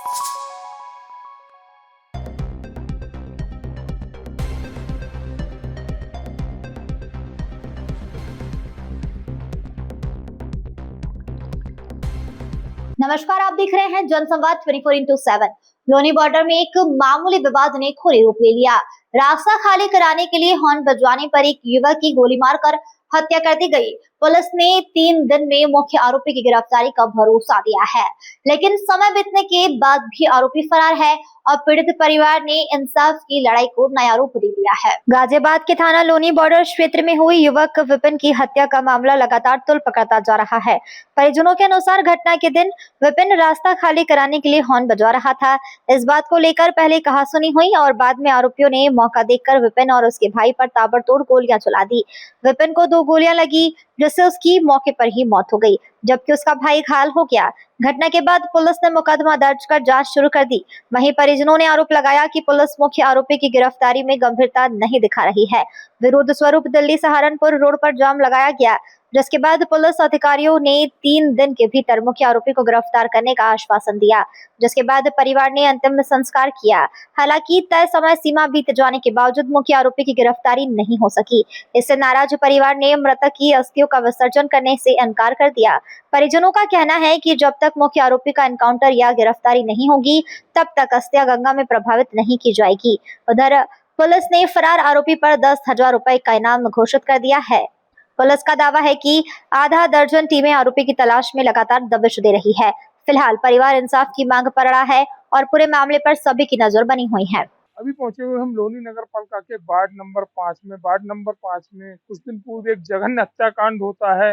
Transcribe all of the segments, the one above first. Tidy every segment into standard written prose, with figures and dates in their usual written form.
नमस्कार, आप देख रहे हैं जनसंवाद 24x7। लोनी बॉर्डर में एक मामूली विवाद ने खोरी रूप ले लिया। रास्ता खाली कराने के लिए हॉर्न बजवाने पर एक युवक की गोली मारकर हत्या कर दी गई। पुलिस ने 3 दिन में मुख्य आरोपी की गिरफ्तारी का भरोसा दिया है, लेकिन समय बीतने के बाद भी आरोपी फरार है और पीड़ित परिवार ने इंसाफ की लड़ाई को नया रूप दे दिया है। गाजियाबाद के थाना लोनी बॉर्डर क्षेत्र में हुई युवक विपिन की हत्या का मामला लगातार तूल पकड़ता जा रहा है। परिजनों के अनुसार घटना के दिन विपिन रास्ता खाली कराने के लिए हॉर्न बजवा रहा था। इस बात को लेकर पहले कहासुनी हुई और बाद में आरोपियों ने मौका देखकर विपिन और उसके भाई पर ताबड़तोड़ गोलियां चला दी। विपिन को 2 गोलियां लगी, जिससे उसकी मौके पर ही मौत हो गई, जबकि उसका भाई घायल हो गया। घटना के बाद पुलिस ने मुकदमा दर्ज कर जांच शुरू कर दी। वहीं परिजनों ने आरोप लगाया कि पुलिस मुख्य आरोपी की गिरफ्तारी में गंभीरता नहीं दिखा रही है। विरोध स्वरूप दिल्ली सहारनपुर रोड पर जाम लगाया गया, जिसके बाद पुलिस अधिकारियों ने 3 दिन के भीतर मुख्य आरोपी को गिरफ्तार करने का आश्वासन दिया, जिसके बाद परिवार ने अंतिम संस्कार किया। हालांकि तय समय सीमा बीत जाने के बावजूद मुख्य आरोपी की गिरफ्तारी नहीं हो सकी। इससे नाराज परिवार ने मृतक की अस्थियों का विसर्जन करने से इनकार कर दिया। परिजनों का कहना है कि जब तक मुख्य आरोपी का एनकाउंटर या गिरफ्तारी नहीं होगी, तब तक अस्थियां गंगा में प्रभावित नहीं की जाएगी। उधर पुलिस ने फरार आरोपी पर 10,000 रुपए का इनाम घोषित कर दिया है। पुलिस का दावा है कि आधा दर्जन टीमें आरोपी की तलाश में लगातार दबिश दे रही है। फिलहाल परिवार इंसाफ की मांग पर अड़ा है और पूरे मामले पर सभी की नजर बनी हुई है। अभी पहुंचे हुए हम लोनी नगर पालिका के वार्ड नंबर 5 में कुछ दिन पूर्व एक जघन्य हत्याकांड होता है।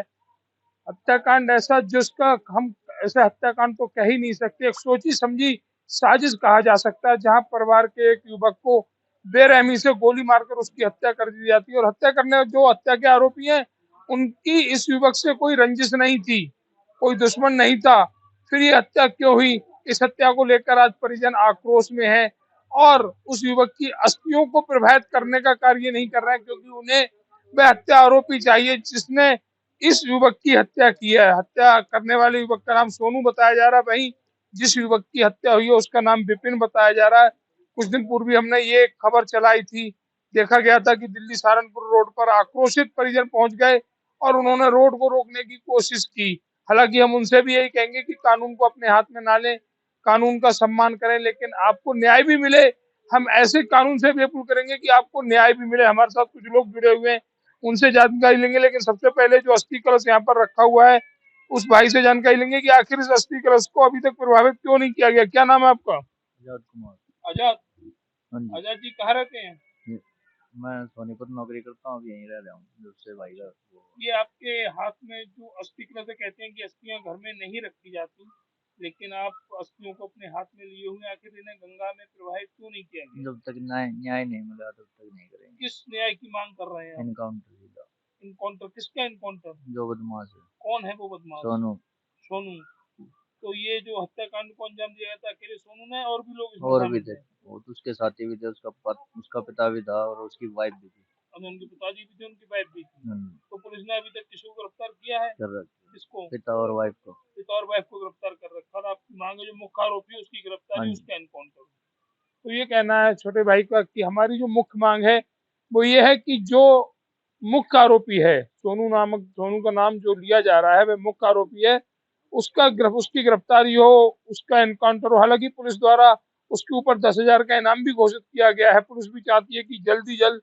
हत्याकांड ऐसा जिसका हम ऐसा हत्याकांड तो कह ही नहीं सकते, एक सोची समझी साजिश कहा जा सकता है, जहां परिवार के एक युवक को बेरहमी से गोली मारकर उसकी हत्या कर दी जाती है। और हत्या करने जो हत्या के आरोपी हैं, उनकी इस युवक से कोई रंजिश नहीं थी, कोई दुश्मन नहीं था। फिर ये हत्या क्यों हुई, इस हत्या को लेकर आज परिजन आक्रोश में है और उस युवक की अस्थियों को प्रभावित करने का कार्य नहीं कर रहे हैं, क्योंकि उन्हें वह हत्या आरोपी चाहिए जिसने इस युवक की हत्या की है। हत्या करने वाले युवक का नाम सोनू बताया जा रहा है, वहीं जिस युवक की हत्या हुई है उसका नाम विपिन बताया जा रहा है। कुछ दिन पूर्व हमने ये खबर चलाई थी, देखा गया था कि दिल्ली सहारनपुर रोड पर आक्रोशित परिजन पहुंच गए और उन्होंने रोड को रोकने की कोशिश की। हालांकि हम उनसे भी यही कहेंगे कि कानून को अपने हाथ में ना लें, कानून का सम्मान करें, लेकिन आपको न्याय भी मिले। हम ऐसे कानून से भी अपील करेंगे कि आपको न्याय भी मिले। हमारे साथ कुछ लोग जुड़े हुए हैं, उनसे जानकारी लेंगे, लेकिन सबसे पहले जो अस्थि कलश यहाँ पर रखा हुआ है उस भाई से जानकारी लेंगे कि आखिर इस अस्थि कलश को अभी तक प्रभावित क्यों नहीं किया गया। क्या नाम है आपका? आजाद कुमार। आजाद। हाँ जी। आजाद जी कहाँ रहते हैं? मैं सोनीपत नौकरी करता हूँ, यहीं रह रहा हूँ जब से भाई का ये आपके हाथ में जो अस्थि कलश है, कहते हैं कि अस्थियां घर में नहीं रखी जाती, लेकिन आप अस्थियों को अपने हाथ में लिए हुए, आखिर इन्हें गंगा में प्रवाहित क्यों नहीं किया गया? जब तक न्याय नहीं मिला तब तक नहीं करेंगे। किस न्याय की मांग कर रहे हैं? एनकाउंटर। इनकाउंटर किसका? इनकाउंटर जो बदमाश है। कौन है वो बदमाश? सोनू। सोनू। तो ये जो हत्याकांड को अंजाम दिया था अकेले सोनू ने, और भी लोग इसमें और भी शामिल थे, थे? वो तो उसके साथी भी थे, उसका पिता भी था और उसकी वाइफ भी थी। और उनके पिताजी भी थे, उनकी वाइफ भी थी। हाँ, तो पुलिस ने अभी तक किसी को गिरफ्तार किया है? कर रखा। किसको? पिता और वाइफ को। पिता और वाइफ को गिरफ्तार कर रखा था। आपकी मांग है जो मुख्य आरोपी है उसकी गिरफ्तारी, हाँ। उसका एनकाउंटर। तो ये कहना है छोटे भाई का कि हमारी जो मुख्य मांग है वो ये है कि जो मुख्य आरोपी है, सोनू का नाम जो लिया जा रहा है वह मुख्य आरोपी है, उसकी गिरफ्तारी हो, उसका एनकाउंटर हो। हालांकि पुलिस द्वारा उसके ऊपर 10,000 का इनाम भी घोषित किया गया है। पुलिस भी चाहती है कि जल्द ही जल्द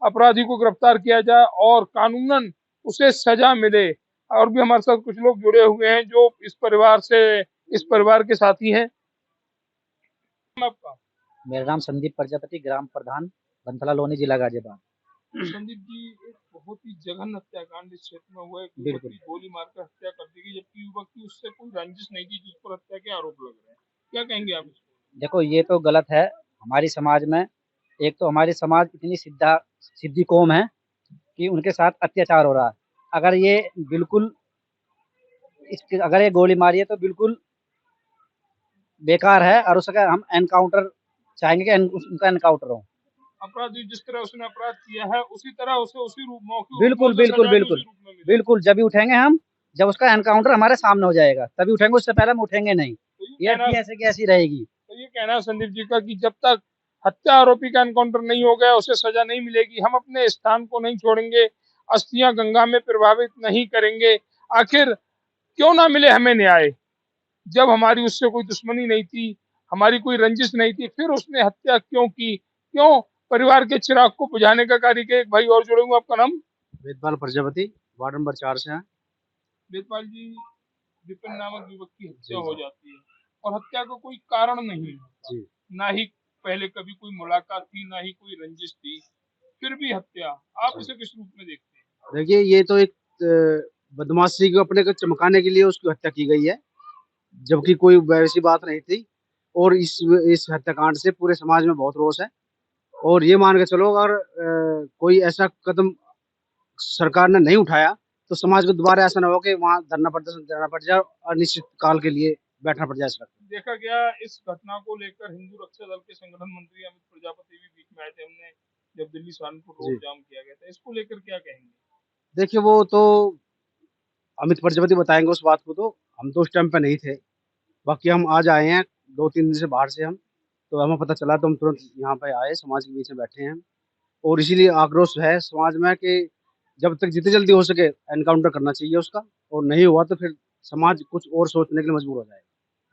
अपराधी को गिरफ्तार किया जाए और कानूनन उसे सजा मिले। और भी हमारे साथ कुछ लोग जुड़े हुए हैं जो इस परिवार के साथी हैं। आपका? मेरा नाम संदीप प्रजापति, ग्राम प्रधान, बंथला लोनी, जिला गाजियाबाद। संदीप जी, एक बहुत ही जघन्य हत्याकांड इस क्षेत्र में हुआ है। युवक की गोली मारकर हत्या कर दी गई, जबकि युवक की उससे कोई रंजिश नहीं थी जिस पर हत्या के आरोप लग रहे हैं। क्या कहेंगे आप इसको? देखो, ये तो गलत है। हमारी समाज में, एक तो हमारी समाज इतनी सिद्धि कौम है कि उनके साथ अत्याचार हो रहा है। अगर ये गोली मारी है तो बिल्कुल बेकार है, और उसका हम एनकाउंटर चाहेंगे कि उनका एनकाउंटर हो। अपराधी जिस तरह उसने अपराध किया है उसी तरह उसे उसी रूप में बिल्कुल जब भी उठेंगे हम, जब उसका एनकाउंटर हमारे सामने हो जाएगा तभी उठेंगे, उससे पहले हम उठेंगे नहीं। तो ये ये कहना हत्या ऐसे कैसी रहेगी? तो ये कहना है संदीप जी का कि जब तक हत्या आरोपी का एनकाउंटर नहीं हो गया उसे सजा नहीं मिलेगी, हम अपने स्थान को नहीं छोड़ेंगे, अस्थियां गंगा में प्रभावित नहीं करेंगे। आखिर क्यों ना मिले हमें न्याय, जब हमारी उससे कोई दुश्मनी नहीं थी, हमारी कोई रंजिश नहीं थी, फिर उसने हत्या क्यों की? क्यों परिवार के चिराग को बुझाने का कार्य किया? एक भाई और जोड़ूंगा, आपका नाम? वेदपाल प्रजापति, वार्ड नंबर 4 से हैं। वेदपाल जी, विपिन नामक युवक की हत्या हो जाती है और हत्या का कोई कारण नहीं होता, जी। ना ही पहले कभी कोई मुलाकात थी, ना ही कोई रंजिश थी, फिर भी हत्या। आप इसे किस रूप में देखते हैं? देखिए, ये तो एक बदमाशी को अपने को चमकाने के लिए उसकी हत्या की गई है, जबकि कोई वैसी बात नहीं थी। और इस हत्याकांड से पूरे समाज में बहुत रोष है। और ये मान के चलो, अगर कोई ऐसा कदम सरकार ने नहीं उठाया तो समाज को दोबारा ऐसा ना हो कि वहाँ धरना प्रदर्शन करना पड़ जाए और अनिश्चित काल के लिए बैठना पड़ जाए सड़क पे। देखा गया इस घटना को लेकर हिंदू रक्षा दल के संगठन मंत्री अमित प्रजापति भी बीच में आए थे, हमने जब दिल्ली सहारनपुर रोड जी। जाम किया गया था, इसको लेकर क्या कहेंगे? देखिए, वो तो अमित प्रजापति बताएंगे उस बात को, तो हम तो उस टाइम पे नहीं थे। बाकी हम आज आए हैं 2-3 दिन से बाहर से हम, तो हमें पता चला तो हम तुरंत यहाँ पे आए, समाज के बीच में बैठे हैं। और इसीलिए आक्रोश है समाज में कि जब तक जितनी जल्दी हो सके एनकाउंटर करना चाहिए उसका, और नहीं हुआ तो फिर समाज कुछ और सोचने के लिए मजबूर हो जाएगा।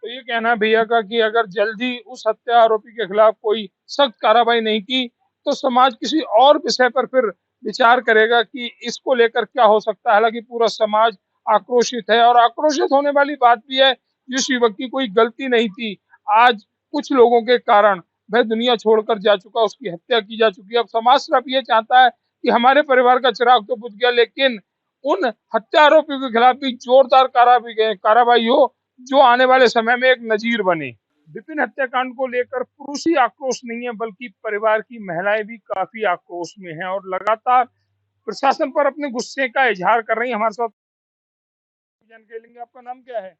तो ये कहना है भैया का कि अगर जल्दी उस हत्या आरोपी के खिलाफ कोई सख्त कार्रवाई नहीं की तो समाज किसी और विषय पर फिर विचार करेगा कि इसको लेकर क्या हो सकता है। हालांकि पूरा समाज आक्रोशित है और आक्रोशित होने वाली बात भी है, जिस युवक की कोई गलती नहीं थी, आज कुछ लोगों के कारण वह दुनिया छोड़कर जा चुका, उसकी हत्या की जा चुकी है। अब समाज सिर्फ ये चाहता है कि हमारे परिवार का चिराग तो बुझ गया, लेकिन उन हत्या आरोपियों के खिलाफ भी जोरदार कार्रवाई हो जो आने वाले समय में एक नजीर बने। विपिन हत्याकांड को लेकर पुरुष ही आक्रोश नहीं है, बल्कि परिवार की महिलाएं भी काफी आक्रोश में हैं और लगातार प्रशासन पर अपने गुस्से का इजहार कर रही हैं। हमारे साथ जानकारी लेंगे, आपका नाम क्या है?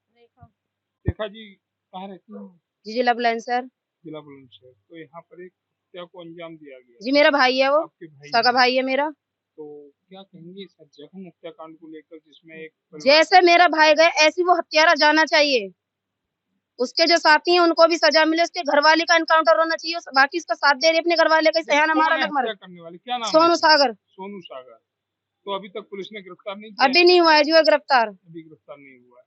रेखा जी, कहाँ रहती हैं? जिला बुलंदशहर। जिला बुलंदशहर। तो यहाँ पर एक हत्या को अंजाम दिया गया। जी मेरा भाई है वो, आपके भाई सगा हैं। भाई है मेरा। तो क्या कहेंगे इस जघन्य हत्याकांड को लेकर, जिसमें एक जैसे मेरा भाई गए ऐसी वो हत्यारा जाना चाहिए, उसके जो साथी हैं उनको भी सजा मिले, उसके घरवाले का एनकाउंटर होना चाहिए, बाकी उसका साथ दे रही अपने घरवाले का सयाना मारा अलग मर। करने वाले क्या नाम है? सोनू सागर। सोनू सागर। तो अभी तक पुलिस ने गिरफ्तार नहीं किया? अभी नहीं हुआ है जो है गिरफ्तार। अभी गिरफ्तार नहीं हुआ है।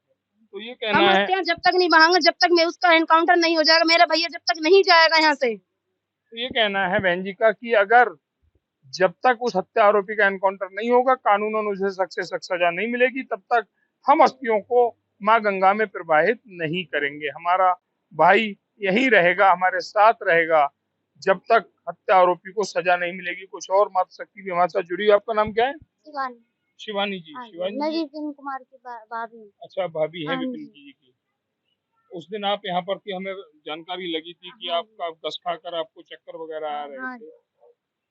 तो ये हम कहना है, हत्या जब तक नहीं बहाएंगे, जब तक मैं उसका एनकाउंटर नहीं हो जाएगा, मेरा भैया जब तक नहीं जाएगा यहाँ से। तो ये कहना है बहन जी का कि अगर जब तक उस हत्या आरोपी का एनकाउंटर नहीं होगा, कानूनन उसे सख्त से सख्त सजा नहीं मिलेगी, तब तक हम अस्थियों को मां गंगा में प्रवाहित नहीं करेंगे। हमारा भाई यहीं रहेगा, हमारे साथ रहेगा, जब तक हत्या आरोपी को सजा नहीं मिलेगी। कुछ और मातृशक्ति भी हमारे साथ जुड़ी है। आपका नाम क्या है? शिवानी। शिवानी जी। हाँ जी, शिवानी मैं जी, विपिन कुमार की भाभी हूँ। अच्छा भाभी है हाँ विपिन जी। जी की। उस दिन आप यहाँ पर थी, हमें जानकारी लगी थी कि हाँ आपका गस खाकर आपको चक्कर वगैरह आ रहे हाँ थे।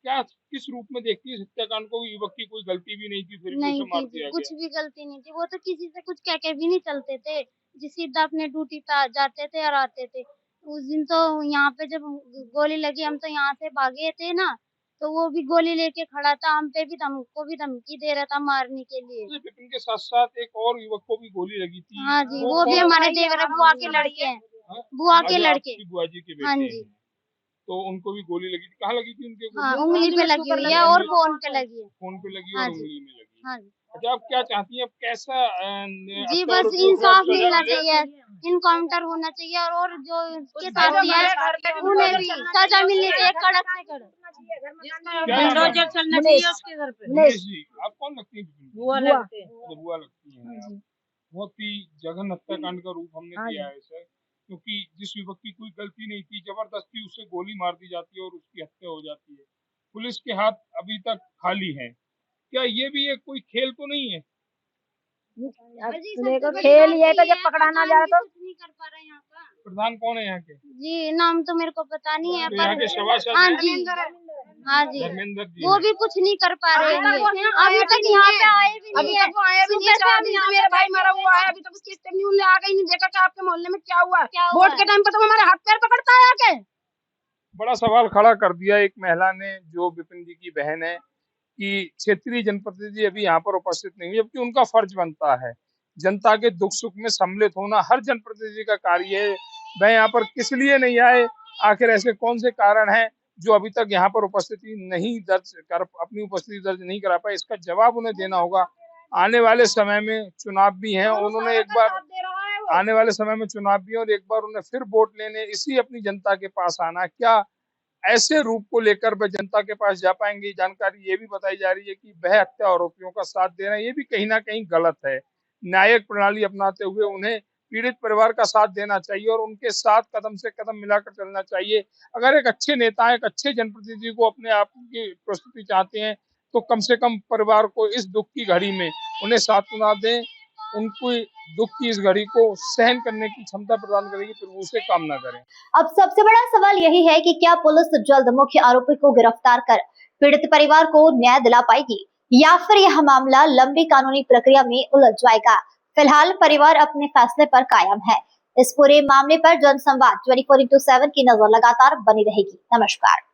क्या किस रूप में देखती है इस हत्याकांड को? युवक की कोई गलती भी नहीं थी, फिर भी नहीं उसे मार थी दिया जी, कुछ गया। भी गलती नहीं थी। वो तो किसी से कुछ कह के भी नहीं चलते थे, जी सीधा अपने ड्यूटी पे जाते थे और आते थे। उस दिन तो यहाँ पे जब गोली लगी, हम तो यहाँ से भागे थे ना, तो वो भी गोली लेके खड़ा था, हम पे भी हमको भी धमकी दे रहा था मारने के लिए। ये विपिन के साथ साथ एक और युवक को भी गोली लगी थी। हाँ जी, वो भी कौन- हमारे देवर बुआ के लड़के हैं। हाँ? बुआ के अच्छा, लड़के। आपकी बुआ जी के बेटे हाँ हैं। जी। तो उनको भी गोली लगी थी। कहाँ लगी थी उनके हाँ, गोली? उंगली पे लगी हुई है और फोन पे लगी है। फोन पे लगी हाँ और जी। उंगली में लगी। हाँ जी। अच्छा, आप क्या चाहती हैं? अब कैसा जी हत्या बस आरोपियों को इंसाफ सजा मिलना मिले? चाहिए, इनकाउंटर होना चाहिए और जो उसके साथी हैं उन्हें भी सजा मिलनी चाहिए, कड़क से कड़क। क्या नाम है? चलना चाहिए उसके घर पे। उमेश जी, आप कौन लगती हैं? बुआ लगते हैं। अच्छा, बुआ लगती हैं। बहुत ही जघन्य हत्याकांड का रूप हमने दिया है सर, क्योंकि जिस युवक की कोई गलती नहीं थी, जबरदस्ती उसे गोली मार दी जाती है और उसकी हत्या हो जाती है। पुलिस के हाथ अभी तक खाली हैं। क्या ये भी एक कोई खेल तो नहीं है? देखो खेल ये तो जब पकड़ा ना जाए तो। कुछ नहीं कर पा रहे यहाँ का। प्रधान कौन है यहाँ के? जी नाम तो मेरे को पता नहीं है, तो यहाँ के पर सभासद हाँ हैं? जी, हाँ जी, धर्मेंद्र जी वो हैं। भी कुछ नहीं कर पा रहे हैं। अभी तक यहाँ पे आए भी अभी नहीं है। तक वो आया भी नहीं है, 4 दिन से मेरा भाई मरा हुआ है, अभी तक उसकी स्टेप न्यूज आ गई नहीं, देखा कि आपके मोहल्ले में क्या हुआ। वोट के टाइम पे तो हमारे हाथ पैर पकड़ता है आके। बड़ा सवाल खड़ा कर दिया एक महिला ने, जो विपिन जी की बहन है, कि क्षेत्रीय जनप्रतिनिधि अभी यहाँ पर उपस्थित नहीं हुए, जबकि उनका फर्ज बनता है जनता के दुख सुख में सम्मिलित होना। हर जनप्रतिनिधि का कार्य है वह यहाँ पर किस लिए नहीं आए, आखिर ऐसे कौन से कारण हैं जो अभी तक यहाँ पर अपनी उपस्थिति दर्ज नहीं करा पाए, इसका जवाब उन्हें देना होगा। आने वाले समय में चुनाव भी हैं, उन्होंने एक बार आने वाले समय में चुनाव भी है और एक बार उन्हें फिर वोट लेने इसी अपनी जनता के पास आना। क्या ऐसे रूप को लेकर वह जनता के पास जा पाएंगे? जानकारी ये भी बताई जा रही है कि वह हत्या आरोपियों का साथ देना ये भी कहीं ना कहीं गलत है। न्यायिक प्रणाली अपनाते हुए उन्हें पीड़ित परिवार का साथ देना चाहिए और उनके साथ कदम से कदम मिलाकर चलना चाहिए। अगर एक अच्छे नेता, एक अच्छे जनप्रतिनिधि को अपने आप की प्रस्तुति चाहते हैं तो कम से कम परिवार को इस दुख की घड़ी में उन्हें सांत्वना दें, उनको दुख की इस घड़ी को सहन करने की क्षमता प्रदान करेगी, फिर उसे काम ना करें। अब सबसे बड़ा सवाल यही है कि क्या पुलिस जल्द मुख्य आरोपी को गिरफ्तार कर पीड़ित परिवार को न्याय दिला पाएगी या फिर यह मामला लंबी कानूनी प्रक्रिया में उलझ जाएगा। फिलहाल परिवार अपने फैसले पर कायम है। इस पूरे मामले पर जनसंवाद 24/7 की नजर लगातार बनी रहेगी। नमस्कार।